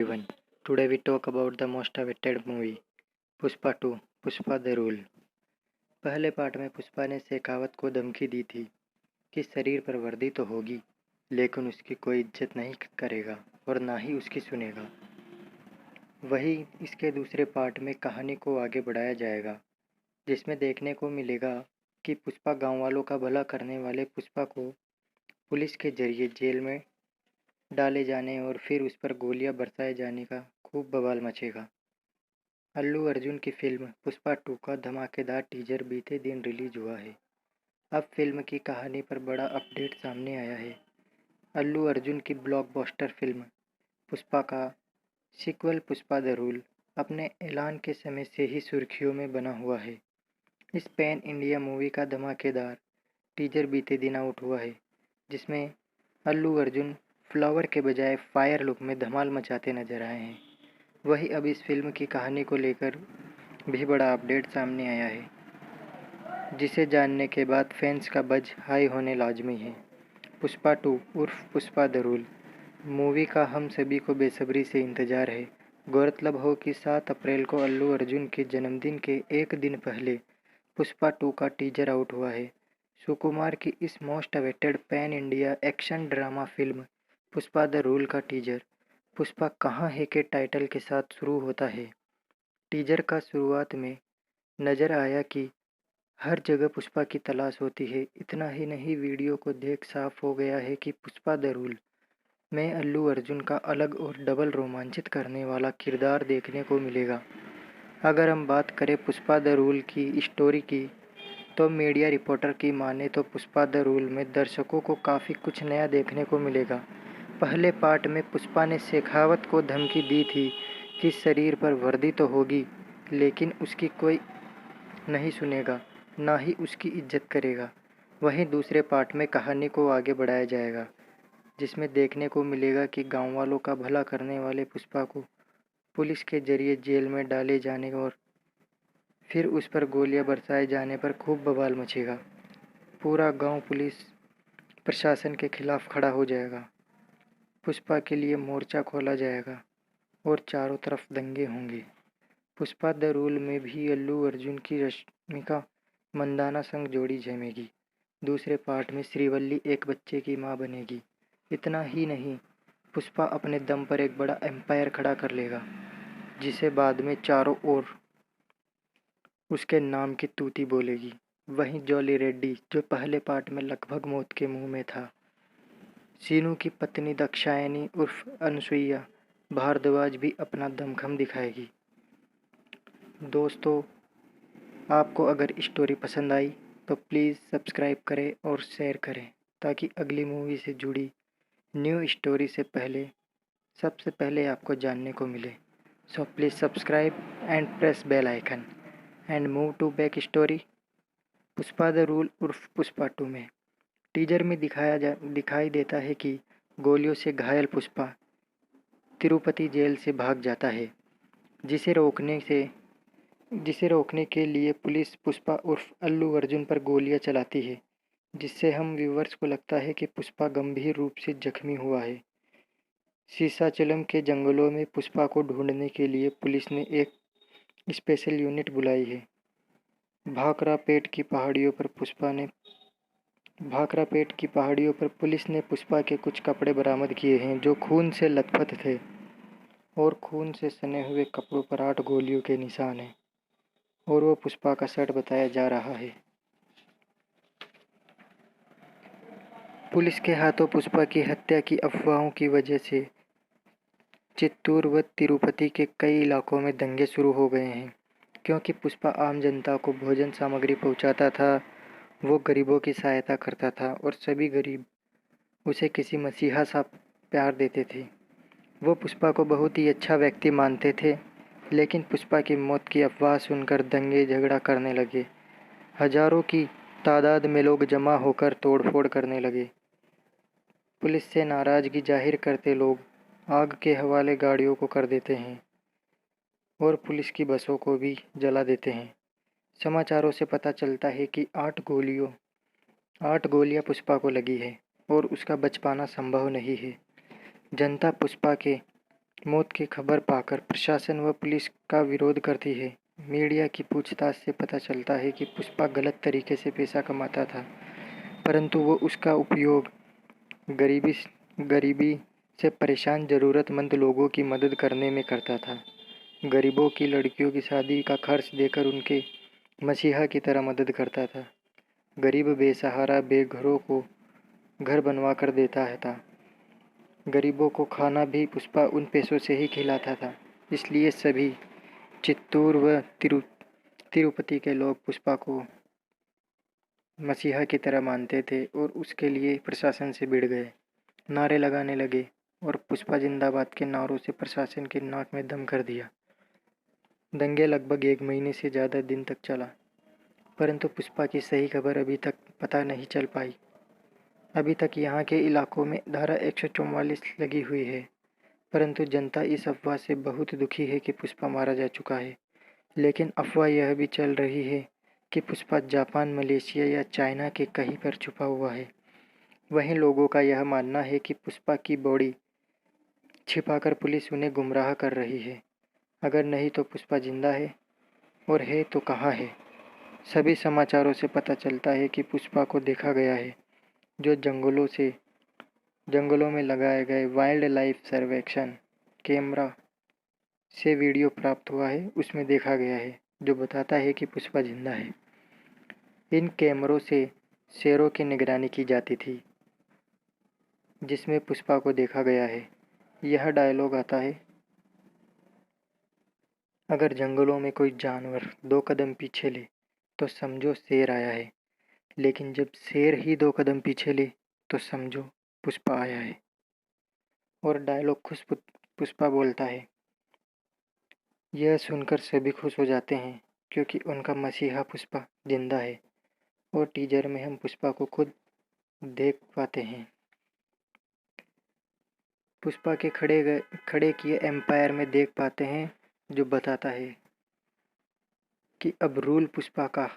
everyone. Today we talk about the most awaited movie, Pushpa 2, Pushpa the rule. पहले part में पुष्पा ने शेखावत को धमकी दी थी कि शरीर पर वर्दी तो होगी, लेकिन उसकी कोई इज्जत नहीं करेगा और ना ही उसकी सुनेगा। वही इसके दूसरे पार्ट में कहानी को आगे बढ़ाया जाएगा, जिसमें देखने को मिलेगा कि पुष्पा गाँव वालों का भला करने वाले पुष्पा को पुलिस के जरिए जेल में डाले जाने और फिर उस पर गोलियां बरसाए जाने का खूब बवाल मचेगा। अल्लू अर्जुन की फिल्म पुष्पा 2 का धमाकेदार टीजर बीते दिन रिलीज हुआ है। अब फिल्म की कहानी पर बड़ा अपडेट सामने आया है। अल्लू अर्जुन की ब्लॉकबस्टर फिल्म पुष्पा का सीक्वल पुष्पा द रूल अपने ऐलान के समय से ही सुर्खियों में बना हुआ है। इस पैन इंडिया मूवी का धमाकेदार टीजर बीते दिन आउट हुआ है, जिसमें अल्लू अर्जुन फ्लावर के बजाय फायर लुक में धमाल मचाते नजर आए हैं। वही अब इस फिल्म की कहानी को लेकर भी बड़ा अपडेट सामने आया है, जिसे जानने के बाद फैंस का बज हाई होने लाजमी है। पुष्पा 2 उर्फ पुष्पा द रूल मूवी का हम सभी को बेसब्री से इंतजार है। गौरतलब हो कि 7 अप्रैल को अल्लू अर्जुन के जन्मदिन के एक दिन पहले पुष्पा 2 का टीजर आउट हुआ है। सुकुमार की इस most awaited pan India action drama film Pushpa the rule का टीजर पुष्पा कहाँ है के टाइटल के साथ शुरू होता है। टीजर का शुरुआत में नजर आया कि हर जगह पुष्पा की तलाश होती है। इतना ही नहीं, वीडियो को देख साफ हो गया है कि पुष्पा द रूल में अल्लू अर्जुन का अलग और डबल रोमांचित करने वाला किरदार देखने को मिलेगा। अगर हम बात करें पुष्पा द रूल की स्टोरी की, तो मीडिया रिपोर्टर की माने तो पुष्पा द रूल में दर्शकों को काफ़ी कुछ नया देखने को मिलेगा। पहले पार्ट में पुष्पा ने शेखावत को धमकी दी थी कि शरीर पर वर्दी तो होगी, लेकिन उसकी कोई नहीं सुनेगा, ना ही उसकी इज्जत करेगा। वहीं दूसरे पार्ट में कहानी को आगे बढ़ाया जाएगा, जिसमें देखने को मिलेगा कि गाँव वालों का भला करने वाले पुष्पा को पुलिस के जरिए जेल में डाले जाने और फिर उस पर गोलियां बरसाए जाने पर खूब बवाल मचेगा। पूरा गांव पुलिस प्रशासन के खिलाफ खड़ा हो जाएगा। पुष्पा के लिए मोर्चा खोला जाएगा और चारों तरफ दंगे होंगे। पुष्पा द रूल में भी अल्लू अर्जुन की रश्मिका मंदाना संग जोड़ी जमेगी। दूसरे पार्ट में श्रीवल्ली एक बच्चे की मां बनेगी। इतना ही नहीं, पुष्पा अपने दम पर एक बड़ा एम्पायर खड़ा कर लेगा, जिसे बाद में चारों ओर उसके नाम की तूती बोलेगी। वहीं जॉली रेड्डी, जो पहले पार्ट में लगभग मौत के मुंह में था, सीनू की पत्नी दाक्षायणी उर्फ अनुसुईया भारद्वाज भी अपना दमखम दिखाएगी। दोस्तों, आपको अगर स्टोरी पसंद आई तो प्लीज़ सब्सक्राइब करें और शेयर करें, ताकि अगली मूवी से जुड़ी न्यू स्टोरी से सबसे पहले आपको जानने को मिले। So please subscribe and press bell icon and move to back story. Pushpa the rule उर्फ पुष्पा 2 में टीजर में दिखाई देता है कि गोलियों से घायल पुष्पा तिरुपति जेल से भाग जाता है, जिसे रोकने के लिए पुलिस पुष्पा उर्फ अल्लू अर्जुन पर गोलियां चलाती है, जिससे हम व्यूवर्स को लगता है कि पुष्पा गंभीर रूप से जख्मी हुआ है। सीसाचलम के जंगलों में पुष्पा को ढूंढने के लिए पुलिस ने एक स्पेशल यूनिट बुलाई है। भाखरापेट की पहाड़ियों पर पुलिस ने पुष्पा के कुछ कपड़े बरामद किए हैं, जो खून से लथपथ थे, और खून से सने हुए कपड़ों पर 8 गोलियों के निशान हैं, और वो पुष्पा का शर्ट बताया जा रहा है। पुलिस के हाथों पुष्पा की हत्या की अफवाहों की वजह से चित्तूर व तिरुपति के कई इलाकों में दंगे शुरू हो गए हैं, क्योंकि पुष्पा आम जनता को भोजन सामग्री पहुंचाता था। वो गरीबों की सहायता करता था और सभी गरीब उसे किसी मसीहा सा प्यार देते थे। वो पुष्पा को बहुत ही अच्छा व्यक्ति मानते थे, लेकिन पुष्पा की मौत की अफवाह सुनकर दंगे झगड़ा करने लगे। हजारों की तादाद में लोग जमा होकर तोड़फोड़ करने लगे। पुलिस से नाराजगी जाहिर करते लोग आग के हवाले गाड़ियों को कर देते हैं और पुलिस की बसों को भी जला देते हैं। समाचारों से पता चलता है कि 8 गोलियां पुष्पा को लगी है और उसका बच पाना संभव नहीं है। जनता पुष्पा के मौत की खबर पाकर प्रशासन व पुलिस का विरोध करती है। मीडिया की पूछताछ से पता चलता है कि पुष्पा गलत तरीके से पैसा कमाता था, परंतु वो उसका उपयोग गरीबी गरीबी से परेशान ज़रूरतमंद लोगों की मदद करने में करता था। गरीबों की लड़कियों की शादी का खर्च देकर उनके मसीहा की तरह मदद करता था। गरीब बेसहारा बेघरों को घर बनवा कर देता था। गरीबों को खाना भी पुष्पा उन पैसों से ही खिलाता था। इसलिए सभी चित्तूर व तिरुपति के लोग पुष्पा को मसीहा की तरह मानते थे और उसके लिए प्रशासन से भिड़ गए, नारे लगाने लगे और पुष्पा जिंदाबाद के नारों से प्रशासन के नाक में दम कर दिया। दंगे लगभग 1 महीने से ज़्यादा दिन तक चला, परंतु पुष्पा की सही खबर अभी तक पता नहीं चल पाई। अभी तक यहाँ के इलाकों में धारा 144 लगी हुई है, परंतु जनता इस अफवाह से बहुत दुखी है कि पुष्पा मारा जा चुका है। लेकिन अफवाह यह भी चल रही है कि पुष्पा जापान, मलेशिया या चाइना के कहीं पर छुपा हुआ है। वहीं लोगों का यह मानना है कि पुष्पा की बॉडी छिपाकर पुलिस उन्हें गुमराह कर रही है। अगर नहीं तो पुष्पा जिंदा है, और है तो कहाँ है? सभी समाचारों से पता चलता है कि पुष्पा को देखा गया है, जो जंगलों में लगाए गए वाइल्ड लाइफ सर्वेक्षण कैमरा से वीडियो प्राप्त हुआ है, उसमें देखा गया है, जो बताता है कि पुष्पा जिंदा है। इन कैमरों से शेरों की निगरानी की जाती थी, जिसमें पुष्पा को देखा गया है। यह डायलॉग आता है, अगर जंगलों में कोई जानवर 2 कदम पीछे ले तो समझो शेर आया है, लेकिन जब शेर ही 2 कदम पीछे ले तो समझो पुष्पा आया है। और डायलॉग खुश पुष्पा बोलता है। यह सुनकर सभी खुश हो जाते हैं, क्योंकि उनका मसीहा पुष्पा जिंदा है और टीजर में हम पुष्पा को खुद देख पाते हैं। पुष्पा के खड़े किए एम्पायर में देख पाते हैं, जो बताता है कि अब रूल पुष्पा का,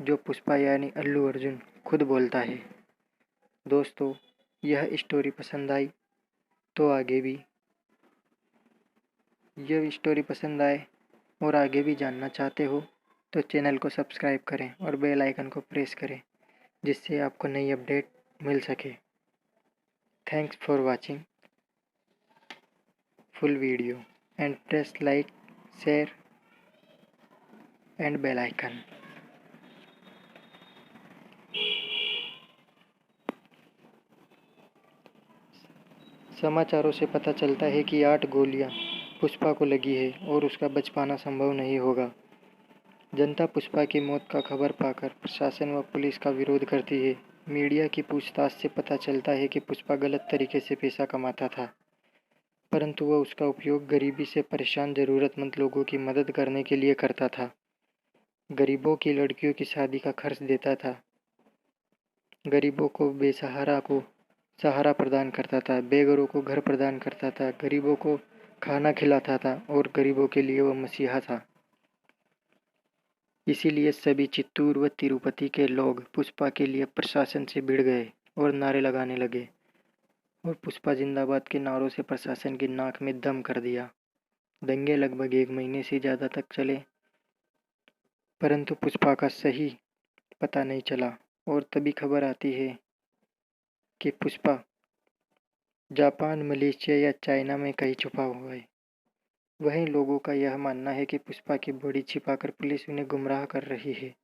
जो पुष्पा यानी अल्लू अर्जुन खुद बोलता है। दोस्तों, यह स्टोरी पसंद आई तो यह स्टोरी पसंद आए और आगे भी जानना चाहते हो तो चैनल को सब्सक्राइब करें और बेल आइकन को प्रेस करें, जिससे आपको नई अपडेट मिल सके। Thanks for watching full video and press like, share and bell icon. समाचारों से पता चलता है कि 8 गोलियां पुष्पा को लगी है और उसका बच पाना संभव नहीं होगा। जनता पुष्पा की मौत का खबर पाकर प्रशासन व पुलिस का विरोध करती है। मीडिया की पूछताछ से पता चलता है कि पुष्पा गलत तरीके से पैसा कमाता था, परंतु वह उसका उपयोग गरीबी से परेशान ज़रूरतमंद लोगों की मदद करने के लिए करता था। गरीबों की लड़कियों की शादी का खर्च देता था। गरीबों को बेसहारा को सहारा प्रदान करता था, बेघरों को घर प्रदान करता था, गरीबों को खाना खिलाता था और गरीबों के लिए वह मसीहा था। इसीलिए सभी चित्तूर व तिरुपति के लोग पुष्पा के लिए प्रशासन से भिड़ गए और नारे लगाने लगे और पुष्पा जिंदाबाद के नारों से प्रशासन की नाक में दम कर दिया। दंगे लगभग 1 महीने से ज़्यादा तक चले, परंतु पुष्पा का सही पता नहीं चला और तभी खबर आती है कि पुष्पा जापान, मलेशिया या चाइना में कहीं छुपा हुआ है। वहीं लोगों का यह मानना है कि पुष्पा की बॉडी छिपाकर पुलिस उन्हें गुमराह कर रही है।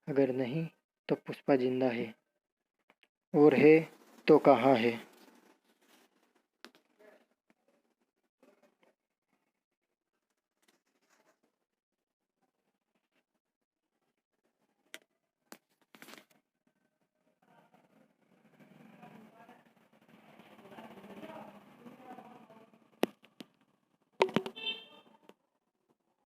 अगर नहीं तो पुष्पा जिंदा है, और है तो कहाँ है?